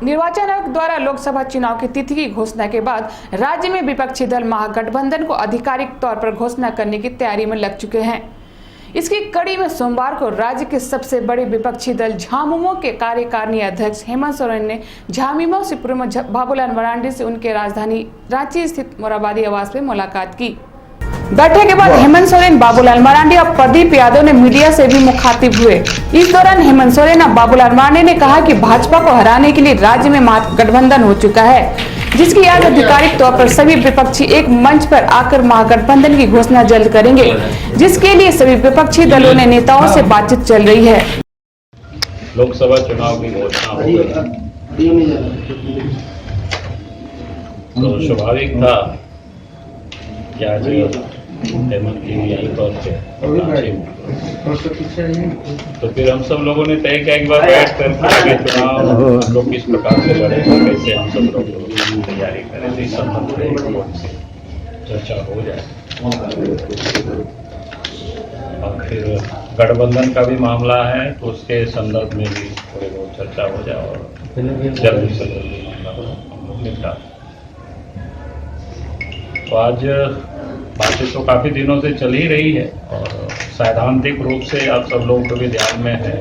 निर्वाचन आयोग द्वारा लोकसभा चुनाव की तिथि की घोषणा के बाद राज्य में विपक्षी दल महागठबंधन को आधिकारिक तौर पर घोषणा करने की तैयारी में लग चुके हैं। इसकी कड़ी में सोमवार को राज्य के सबसे बड़े विपक्षी दल झामुमो के कार्यकारिणी अध्यक्ष हेमंत सोरेन ने झामुमो से पूर्व बाबूलाल मरांडी से उनके राजधानी रांची स्थित मोराबादी आवास में मुलाकात की। बैठक के बाद हेमंत सोरेन, बाबूलाल मरांडी और प्रदीप यादव ने मीडिया से भी मुखातिब हुए। इस दौरान हेमंत सोरेन और बाबूलाल मरांडी ने कहा कि भाजपा को हराने के लिए राज्य में महागठबंधन हो चुका है, जिसकी आज आधिकारिक तौर पर सभी विपक्षी एक मंच पर आकर महागठबंधन की घोषणा जल्द करेंगे, जिसके लिए सभी विपक्षी दलों ने नेताओं से बातचीत चल रही है। लोकसभा चुनाव की घोषणा हो गई तो स्वाभाविक था कि आज हेमंत जी यहीं पर थे रांची में। तो फिर हम सब लोगों ने तय किया एक बार बैठ कर आगे चुनाव हम लोग किस प्रकार से लड़ेंगे, कैसे हम सब लोग तैयारी करें, तो इस संबंध में से चर्चा हो जाए। और फिर गठबंधन का भी मामला है तो उसके संदर्भ में भी थोड़ी बहुत चर्चा हो जाए और जल्दी से जल्दी मामला हम लोग निपटा। तो आज बातें तो काफ़ी दिनों से चल ही रही है और सैद्धांतिक रूप से आप सब लोगों को भी ध्यान में है,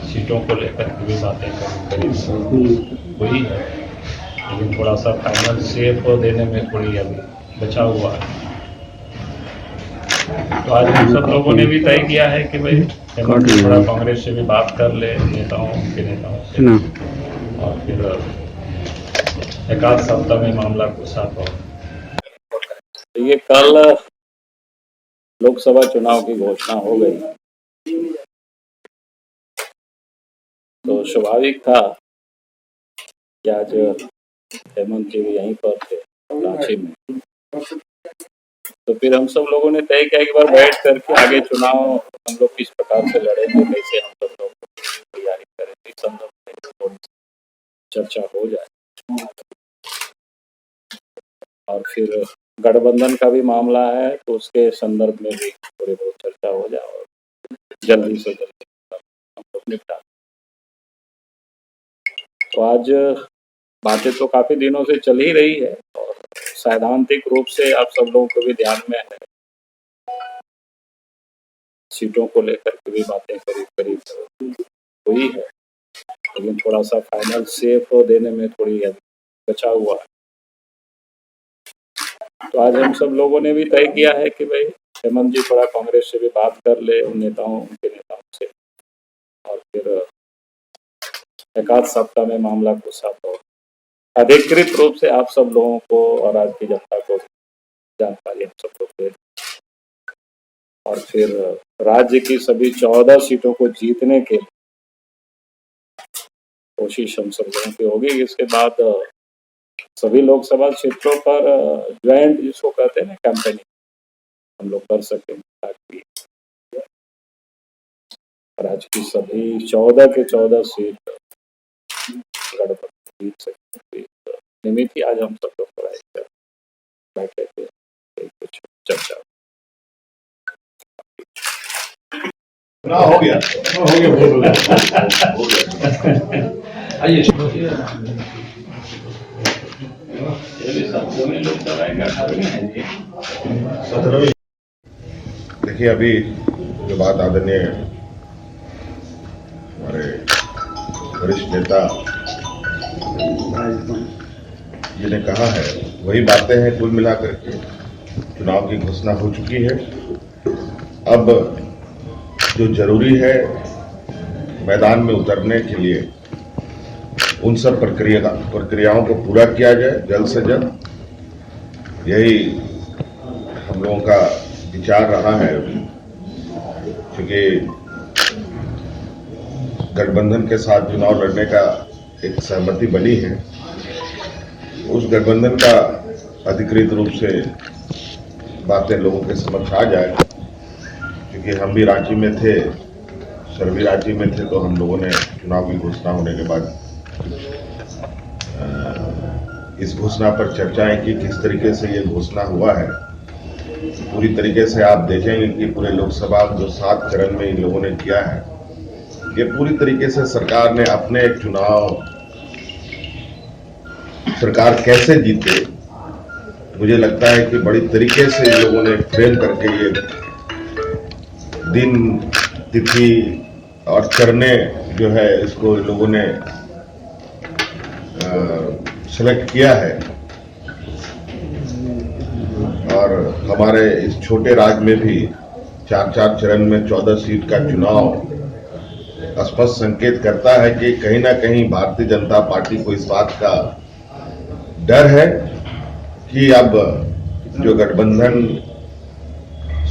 सीटों को लेकर के भी बातें करीब हुई है, लेकिन थोड़ा सा फाइनल शेप देने में थोड़ी अभी बचा हुआ है। तो आज हम सब लोगों ने भी तय किया है कि भाई हेमंत जी थोड़ा कांग्रेस से भी बात कर ले, नेताओं से, और फिर एक आध सप्ताह में मामला को साफ हो। तो ये कल लोकसभा चुनाव की घोषणा हो गई तो स्वाभाविक था कि आज हेमंत जी यहीं पर थे रांची में। तो फिर हम सब लोगों ने तय किया एक बार बैठ करके आगे चुनाव हम लोग किस प्रकार से लड़ेंगे, कैसे हम सब लोग तैयारी करें, इस संदर्भ में थोड़ी चर्चा हो जाए। और फिर गठबंधन का भी मामला है तो उसके संदर्भ में भी थोड़ी बहुत चर्चा हो जाए और जल्दी से जल्दी हम लोग निपटा। तो आज बातें तो काफी दिनों से चल ही रही है और सैद्धांतिक रूप से आप सब लोगों को भी ध्यान में है, सीटों को लेकर के भी बातें करीब करीब हुई है, लेकिन थोड़ा सा फाइनल शेप देने में थोड़ी बचा हुआ है। तो आज हम सब लोगों ने भी तय किया है कि भाई हेमंत जी थोड़ा कांग्रेस से भी बात कर ले, उनके नेताओं से, और फिर एक आध सप्ताह में मामला को साफ हो। अधिकृत रूप से आप सब लोगों को और राज्य की जनता को जानकारी हम सब लोग दे, और फिर राज्य की सभी 14 सीटों को जीतने के कोशिश हम सब लोगों की होगी। इसके बाद सभी लोकसभा क्षेत्रों पर ज्वाइंट जिसको कहते हैं ना कैंपेनिंग हम लोग कर सकें, ताकि राज्य की सभी 14 के 14 सीट गठबंधन जीत सके। निमित्त ही आज हम सब लोग बैठे थे, कुछ चर्चा हो गया आइए देखिए, अभी जो बात आदरणीय हमारे वरिष्ठ नेता जी ने कहा है वही बातें हैं। कुल मिलाकर के चुनाव की घोषणा हो चुकी है। अब जो जरूरी है मैदान में उतरने के लिए उन सब प्रक्रियाओं को पूरा किया जाए जल्द से जल्द। यही हम लोगों का विचार रहा है, क्योंकि गठबंधन के साथ चुनाव लड़ने का एक सहमति बनी है। उस गठबंधन का अधिकृत रूप से बातें लोगों के समक्ष आ जाए, क्योंकि हम भी रांची में थे, सर भी रांची में थे, तो हम लोगों ने चुनाव की घोषणा होने के बाद इस घोषणा पर चर्चाएं की, किस तरीके से ये घोषणा हुआ है। पूरी तरीके से आप देखेंगे कि पूरे लोकसभा जो 7 चरण में इन लोगों ने किया है, ये पूरी तरीके से सरकार ने अपने चुनाव सरकार कैसे जीते, मुझे लगता है कि बड़ी तरीके से इन लोगों ने फ्रेम करके ये दिन तिथि और चरणे जो है इसको लोगों ने सेलेक्ट किया है। और हमारे इस छोटे राज्य में भी 4-4 चरण में 14 सीट का चुनाव स्पष्ट संकेत करता है कि कहीं ना कहीं भारतीय जनता पार्टी को इस बात का डर है कि अब जो गठबंधन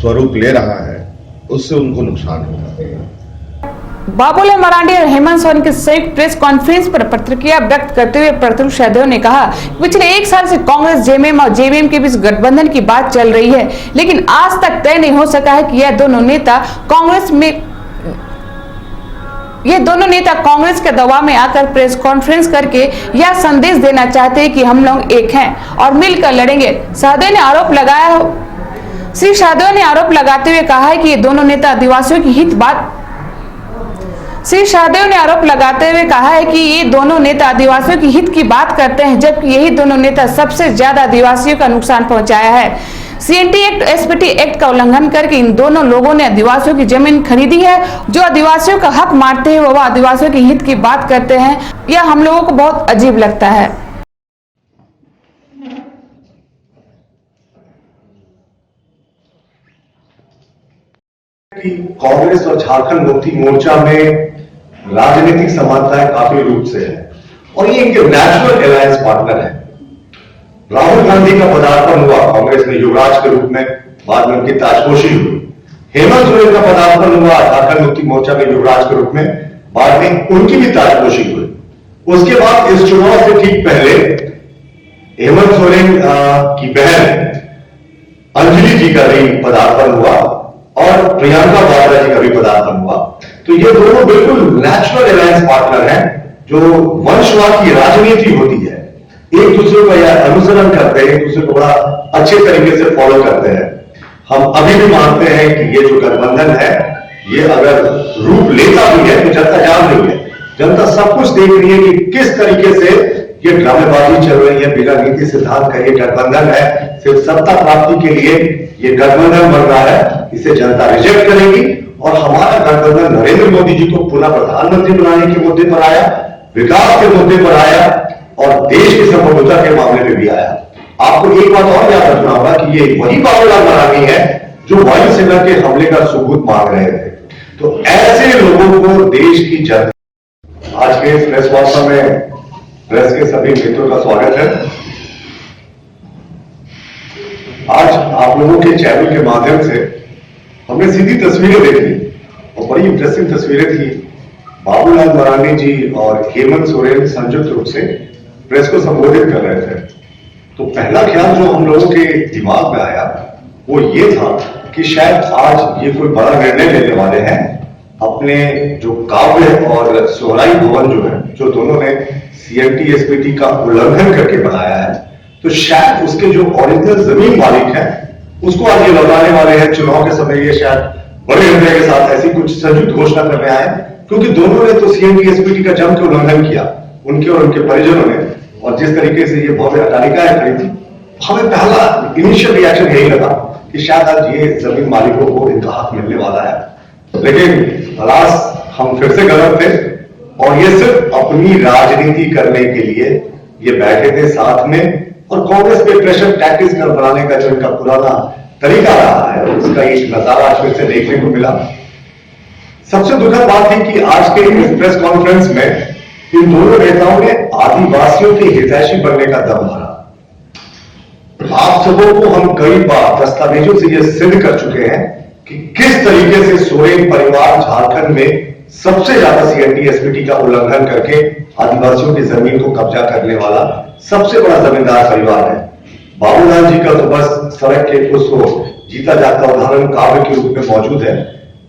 स्वरूप ले रहा है उससे उनको नुकसान होगा। बाबूलाल मरांडी और हेमंत सोरेन के संयुक्त प्रेस कॉन्फ्रेंस पर प्रतिक्रिया व्यक्त करते हुए प्रतुल सहदेव ने कहा कि पिछले 1 साल से कांग्रेस जेएमएम और जेवीएम के बीच गठबंधन की बात चल रही है, लेकिन आज तक तय नहीं हो सका है कि यह दोनों नेता कांग्रेस के दबाव में आकर प्रेस कॉन्फ्रेंस करके यह संदेश देना चाहते हैं कि हम लोग एक हैं और मिलकर लड़ेंगे। सहदेव ने आरोप लगाते हुए कहा है कि ये दोनों नेता आदिवासियों की हित की बात करते हैं, जबकि यही दोनों नेता सबसे ज्यादा आदिवासियों का नुकसान पहुंचाया है। सीएनटी एक्ट, एसपीटी एक्ट का उल्लंघन करके इन दोनों लोगों ने आदिवासियों की जमीन खरीदी है। जो आदिवासियों का हक मारते हैं वह आदिवासियों के हित की बात करते हैं। यह हम लोगों को बहुत अजीब लगता है। कांग्रेस और झारखंड मुक्ति मोर्चा में राजनीतिक समानताएं काफी रूप से है और ये इनके नेचुरल अलायंस पार्टनर है। राहुल गांधी का पदार्पण हुआ कांग्रेस में युवराज के रूप में, बाद में उनकी ताजपोशी हुई। हेमंत सोरेन का पदार्पण हुआ झारखंड मुक्ति मोर्चा में युवराज के रूप में, बाद में उनकी भी ताजपोशी हुई। उसके बाद इस चुनाव से ठीक पहले हेमंत सोरेन की बहन अंजलि जी का भी पदार्पण हुआ और प्रियंका वाड्रा जी का भी पदार्पण हुआ। तो ये दोनों बिल्कुल नेचुरल अलायंस पार्टनर हैं। जो वंशवाद की राजनीति होती है, एक दूसरे का यह अनुसरण करते हैं, एक दूसरे को बड़ा अच्छे तरीके से फॉलो करते हैं। हम अभी भी मानते हैं कि ये जो गठबंधन है, ये अगर रूप लेता भी है तो जनता जान रही है, जनता सब कुछ देख रही है कि किस तरीके से ये ड्रामेबाजी चल रही है। बिना नीति सिद्धांत का ये गठबंधन है, सिर्फ सत्ता प्राप्ति के लिए ये गठबंधन बन रहा है। इसे जनता रिजेक्ट करेगी और हमारा गठबंधन नरेंद्र मोदी जी को पुनः प्रधानमंत्री बनाने के मुद्दे पर आया, विकास के मुद्दे पर आया और देश की संप्रभुता के मामले में भी आया। आपको एक बात और याद रखना होगा कि ये वही बाबूलाल मरांडी है जो वायुसेना के हमले का सबूत मांग रहे थे। तो ऐसे लोगों को देश की जनता। आज के इस प्रेस वार्ता में प्रेस के सभी मित्रों का स्वागत है। आज आप लोगों के चैनल के माध्यम से हमने सीधी तस्वीरें देखी और बड़ी इंटरेस्टिंग तस्वीरें थी। बाबूलाल मरांडी जी और हेमंत सोरेन संयुक्त रूप से प्रेस को संबोधित कर रहे थे। तो पहला ख्याल जो हम लोगों के दिमाग में आया वो ये था कि शायद आज ये कोई बड़ा निर्णय लेने वाले हैं। अपने जो काव्य और सोहराई भवन जो है, जो दोनों ने सीएनटी एसपीटी का उल्लंघन करके बनाया है, तो शायद उसके जो ओरिजिनल जमीन मालिक है उसको आज ये लौटाने वाले हैं। चुनाव के समय ये शायद बड़े हृदय के साथ ऐसी कुछ संयुक्त घोषणा करने आए, क्योंकि दोनों ने तो सीएनटी एसपीटी का जम के उल्लंघन किया, उनके और उनके परिजनों ने। और जिस तरीके से ये भव्य अट्टालिकाएं खड़ी थी, हमें पहला इनिशियल रिएक्शन यही लगा कि शायद आज ये जमीन मालिकों को इनका हक मिलने वाला है। लेकिन अलास हम फिर से गलत थे और ये सिर्फ अपनी राजनीति करने के लिए ये बैठे थे साथ में। और कांग्रेस पे प्रेशर टैक्टिक्स कर बनाने का जो इनका पुराना तरीका रहा है, उसका एक नजारा आज फिर से देखने को मिला। सबसे दुखद बात थी कि आज के इस प्रेस कॉन्फ्रेंस में इन दोनों नेताओं ने आदिवासियों के हितैषी बनने का दम भरा। आप सबों को हम कई बार दस्तावेजों से यह सिद्ध कर चुके हैं कि किस तरीके से सोरेन परिवार झारखंड में सबसे ज्यादा सीएनटी एसपीटी का उल्लंघन करके आदिवासियों की जमीन को कब्जा करने वाला सबसे बड़ा जमींदार परिवार है। बाबूलाल जी का तो बस सड़क के उसको जीता जाता उदाहरण काव्य के रूप में मौजूद है,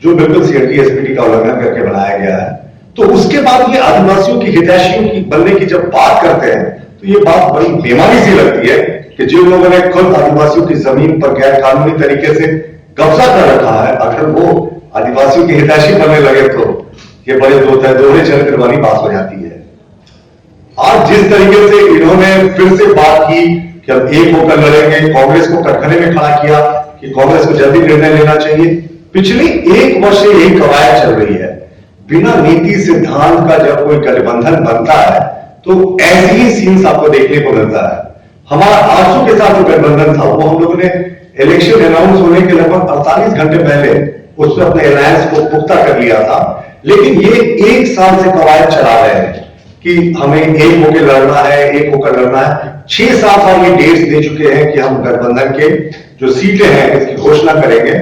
जो बिल्कुल सीएनटी एसपीटी का उल्लंघन करके बनाया गया है। तो उसके बाद ये आदिवासियों की हितैषियों की बनने की जब बात करते हैं तो ये बात बड़ी बेमानी सी लगती है कि जिन लोगों ने खुद आदिवासियों की जमीन पर गैर कानूनी तरीके से कब्जा कर रखा है, अगर वो आदिवासियों की हितैषी बनने लगे तो ये बड़े दोहरे चरित्र वाली बात हो जाती है। आज जिस तरीके से इन्होंने फिर से बात की कि अब एक होकर लड़ेंगे, कांग्रेस को कटघरे में खड़ा किया कि कांग्रेस को जल्दी निर्णय लेना चाहिए। पिछले एक वर्ष से यही कवायद चल रही है। बिना नीति सिद्धांत का जब कोई गठबंधन बनता है तो ऐसे ही सीन्स आपको देखने को मिलता है। हमारा आरसू के साथ जो गठबंधन था वो हम लोगों ने इलेक्शन अनाउंस होने के लगभग 48 घंटे पहले उस पर अपने अलायंस को पुख्ता कर लिया था। लेकिन ये एक साल से कवायद चला रहे हैं कि हमें एक होकर लड़ना है, एक होकर लड़ना है। 6-7 बार ये डेट्स दे चुके हैं कि हम गठबंधन के जो सीटें हैं इसकी घोषणा करेंगे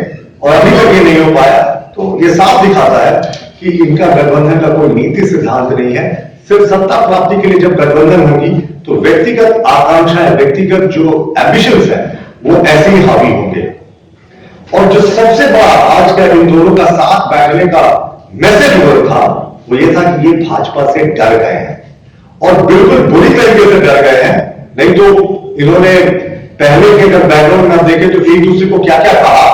और अभी तक ये नहीं हो पाया। तो ये साफ दिखाता है कि इनका गठबंधन का कोई नीति सिद्धांत नहीं है। सिर्फ सत्ता प्राप्ति के लिए जब गठबंधन होगी तो व्यक्तिगत आकांक्षाएं, व्यक्तिगत जो एम्बिशंस है वो ऐसे ही हावी होंगे। और जो सबसे बड़ा आज का इन दोनों का साथ बैठने का मैसेज वर्ड था वो ये था कि ये भाजपा से डर गए हैं और बिल्कुल बुरी तरीके से डर गए हैं। नहीं तो इन्होंने पहले के अगर बैकग्राउंड में आप देखें तो एक दूसरे को क्या क्या कहा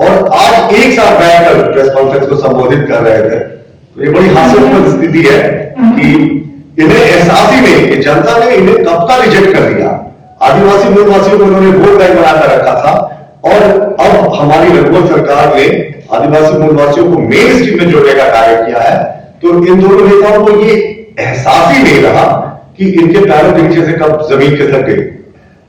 और आज एक साथ बैठकर प्रेस कॉन्फ्रेंस को संबोधित कर रहे थे। तो ये बड़ी हास्यास्पद स्थिति है कि इन्हें एहसास ही नहीं कि जनता ने इन्हें कब का रिजेक्ट कर दिया। आदिवासी मूलवासियों को इन्होंने वोट बैंक बनाकर रखा था और अब हमारी रघुवर सरकार ने आदिवासी मूलवासियों को मेन स्ट्रीम में जोड़ने का कार्य किया है। तो इन दोनों नेताओं को ये एहसास ही नहीं रहा कि इनके पैरों के नीचे से कब जमीन खिसक गई।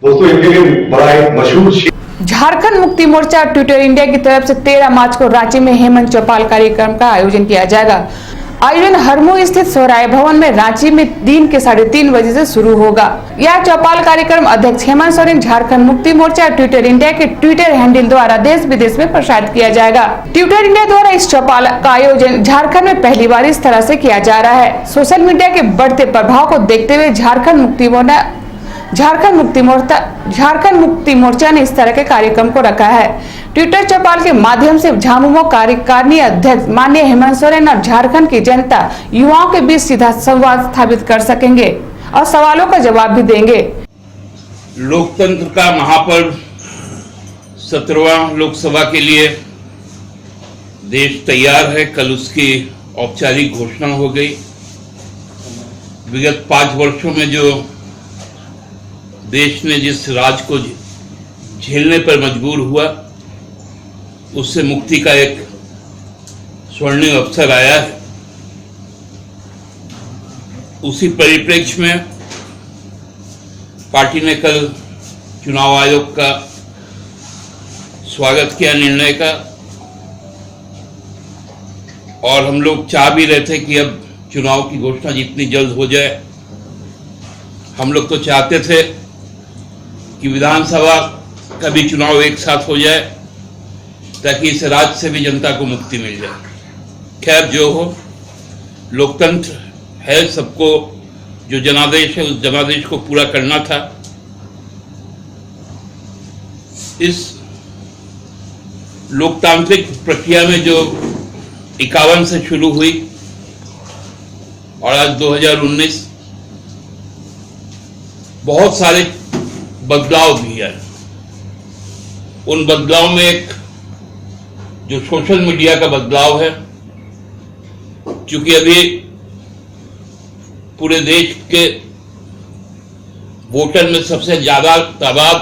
दोस्तों इनके लिए बड़ा एक मशहूर झारखंड मुक्ति मोर्चा ट्विटर इंडिया की तरफ से 13 मार्च को रांची में हेमंत चौपाल कार्यक्रम का आयोजन किया जाएगा। आयोजन हरमू स्थित सोहराय भवन में रांची में दिन के 3:30 बजे से शुरू होगा। यह चौपाल कार्यक्रम अध्यक्ष हेमंत सोरेन झारखंड मुक्ति मोर्चा ट्विटर इंडिया के ट्विटर हैंडल द्वारा देश विदेश में प्रसारित किया जाएगा। ट्विटर इंडिया द्वारा इस चौपाल का आयोजन झारखंड में पहली बार इस तरह से किया जा रहा है। सोशल मीडिया के बढ़ते प्रभाव को देखते हुए झारखंड मुक्ति मोर्चा ने इस तरह के कार्यक्रम को रखा है। ट्विटर चौपाल के माध्यम से झामुमो कार्यकारिणी अध्यक्ष माननीय हेमंत सोरेन और झारखंड की जनता युवाओं के बीच सीधा संवाद स्थापित कर सकेंगे और सवालों का जवाब भी देंगे। लोकतंत्र का महापर्व 17वां लोकसभा के लिए देश तैयार है। कल उसकी औपचारिक घोषणा हो गई। विगत 5 वर्षों में जो देश ने जिस राज को झेलने पर मजबूर हुआ उससे मुक्ति का एक स्वर्णिम अवसर आया है। उसी परिप्रेक्ष्य में पार्टी ने कल चुनाव आयोग का स्वागत किया निर्णय का और हम लोग चाह भी रहे थे कि अब चुनाव की घोषणा जितनी जल्द हो जाए। हम लोग तो चाहते थे कि विधानसभा का भी चुनाव एक साथ हो जाए ताकि इस राज्य से भी जनता को मुक्ति मिल जाए। खैर जो हो, लोकतंत्र है, सबको जो जनादेश है उस जनादेश को पूरा करना था। इस लोकतांत्रिक प्रक्रिया में जो 51 से शुरू हुई और आज 2019 बहुत सारे बदलाव भी है। उन बदलाव में एक जो सोशल मीडिया का बदलाव है, क्योंकि अभी पूरे देश के वोटर में सबसे ज्यादा तादाद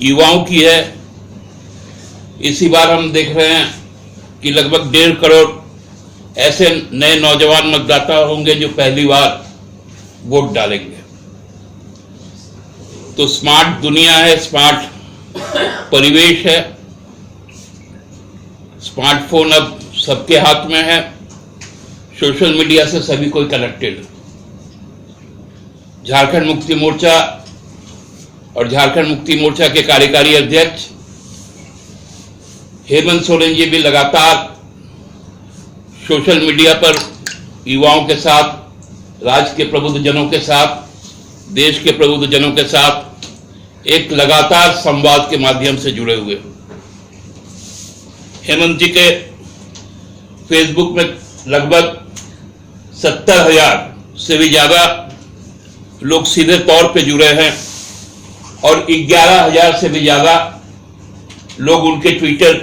युवाओं की है। इसी बार हम देख रहे हैं कि लगभग 1.5 करोड़ ऐसे नए नौजवान मतदाता होंगे जो पहली बार वोट डालेंगे। तो स्मार्ट दुनिया है, स्मार्ट परिवेश है, स्मार्टफोन अब सबके हाथ में है, सोशल मीडिया से सभी कोई कनेक्टेड है। झारखंड मुक्ति मोर्चा और झारखंड मुक्ति मोर्चा के कार्यकारी अध्यक्ष हेमंत सोरेन जी भी लगातार सोशल मीडिया पर युवाओं के साथ, राज्य के प्रबुद्धजनों के साथ, देश के प्रबुद्धजनों के साथ एक लगातार संवाद के माध्यम से जुड़े हुए। हेमंत जी के फेसबुक में लगभग 70,000 से भी ज्यादा लोग सीधे तौर पे जुड़े हैं और 11,000 से भी ज्यादा लोग उनके ट्विटर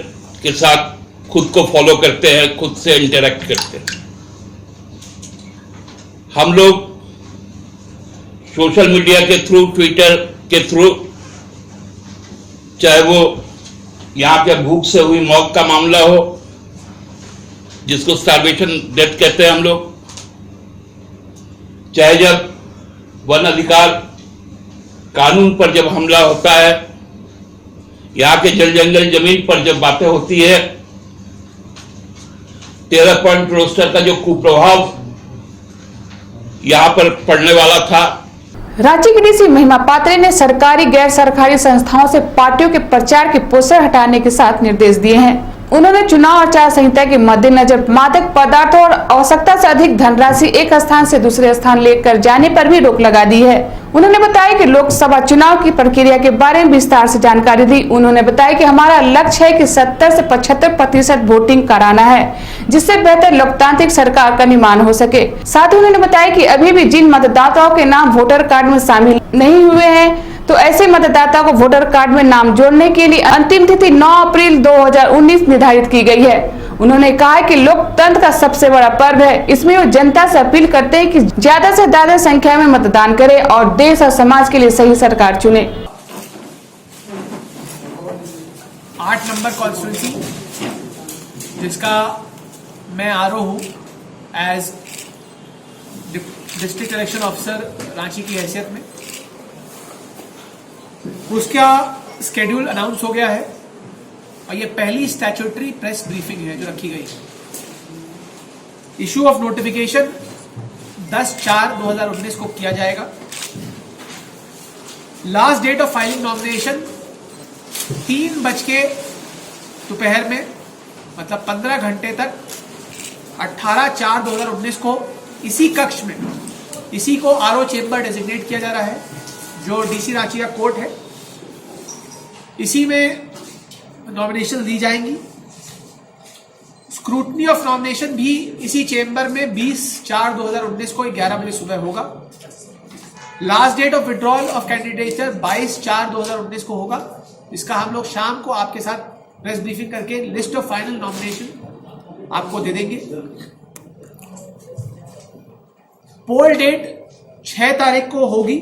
के साथ खुद को फॉलो करते हैं, खुद से इंटरेक्ट करते हैं। हम लोग सोशल मीडिया के थ्रू, ट्विटर के थ्रू, चाहे वो यहाँ के भूख से हुई मौत का मामला हो, जिसको स्टार्वेशन डेथ कहते हैं हम लोग, चाहे जब वन अधिकार कानून पर जब हमला होता है, यहाँ के जल जंगल जमीन पर जब बातें होती है, 13 पॉइंट रोस्टर का जो कुप्रभाव यहाँ पर पड़ने वाला था। राज्य की डीसी महिमा पात्रे ने सरकारी गैर सरकारी संस्थाओं से पार्टियों के प्रचार के पोस्टर हटाने के साथ निर्देश दिए हैं। उन्होंने चुनाव आचार संहिता के मद्देनजर मादक पदार्थों और आवश्यकता से अधिक धनराशि एक स्थान से दूसरे स्थान लेकर जाने पर भी रोक लगा दी है। उन्होंने बताया कि लोकसभा चुनाव की प्रक्रिया के बारे में विस्तार से जानकारी दी। उन्होंने बताया कि हमारा लक्ष्य है कि 70 से 75% वोटिंग कराना है, जिससे बेहतर लोकतांत्रिक सरकार का निर्माण हो सके। साथ ही उन्होंने बताया कि अभी भी जिन मतदाताओं के नाम वोटर कार्ड में शामिल नहीं हुए हैं, तो ऐसे मतदाता को वोटर कार्ड में नाम जोड़ने के लिए अंतिम तिथि 9 अप्रैल 2019 निर्धारित की गई है। उन्होंने कहा कि लोकतंत्र का सबसे बड़ा पर्व है, इसमें वो जनता से अपील करते हैं कि ज्यादा से ज्यादा संख्या में मतदान करें और देश और समाज के लिए सही सरकार चुने। 8 नंबर कॉन्स्टिट्यूंसी, जिसका मैं आरओ हूँ as district election officer Ranchi की हैसियत में, उसका स्केड्यूल अनाउंस हो गया है और ये पहली स्टैट्यूटरी प्रेस ब्रीफिंग है जो रखी गई है। इशू ऑफ नोटिफिकेशन 10/4/2019 को किया जाएगा। Last date of filing nomination 3 बज के दोपहर में, मतलब 15 घंटे तक 18/4/2019 को इसी कक्ष में, इसी को आरओ चेंबर डेजिग्नेट किया जा रहा है जो डीसी रांची का कोर्ट है। इसी में नॉमिनेशन दी जाएंगी। स्क्रूटनी ऑफ नॉमिनेशन भी इसी चेंबर में 20/4/2019 को 11 बजे सुबह होगा। Last date of withdrawal of candidature 22/4/2019 को होगा, इसका हम लोग शाम को आपके साथ प्रेस ब्रीफिंग करके लिस्ट ऑफ फाइनल नॉमिनेशन आपको दे देंगे। पोल डेट 6 तारीख को होगी,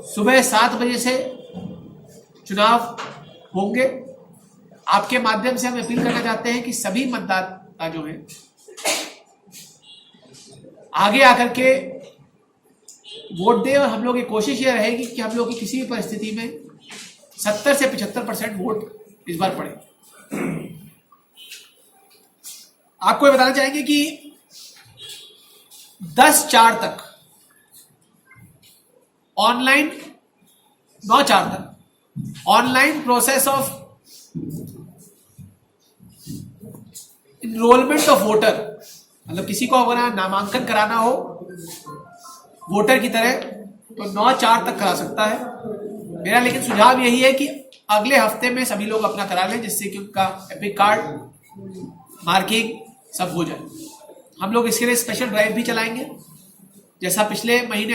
सुबह 7 बजे से चुनाव होंगे। आपके माध्यम से हम अपील करना चाहते हैं कि सभी मतदाता जो हैं आगे आकर के वोट दें और हम लोग की कोशिश यह रहेगी कि हम लोग की किसी भी परिस्थिति में 70 से 75% वोट इस बार पड़े। आपको ये बताना चाहेंगे कि 10/4 तक ऑनलाइन, 9/4 तक online process of enrolment of voter, मतलब किसी को अगर नामांकन कराना हो वोटर की तरह तो 9/4 तक करा सकता है। मेरा लेकिन सुझाव यही है कि अगले हफ्ते में सभी लोग अपना करा लें, जिससे कि उनका एपिक कार्ड मार्किंग सब हो जाए। हम लोग इसके लिए स्पेशल ड्राइव भी चलाएंगे, जैसा पिछले महीने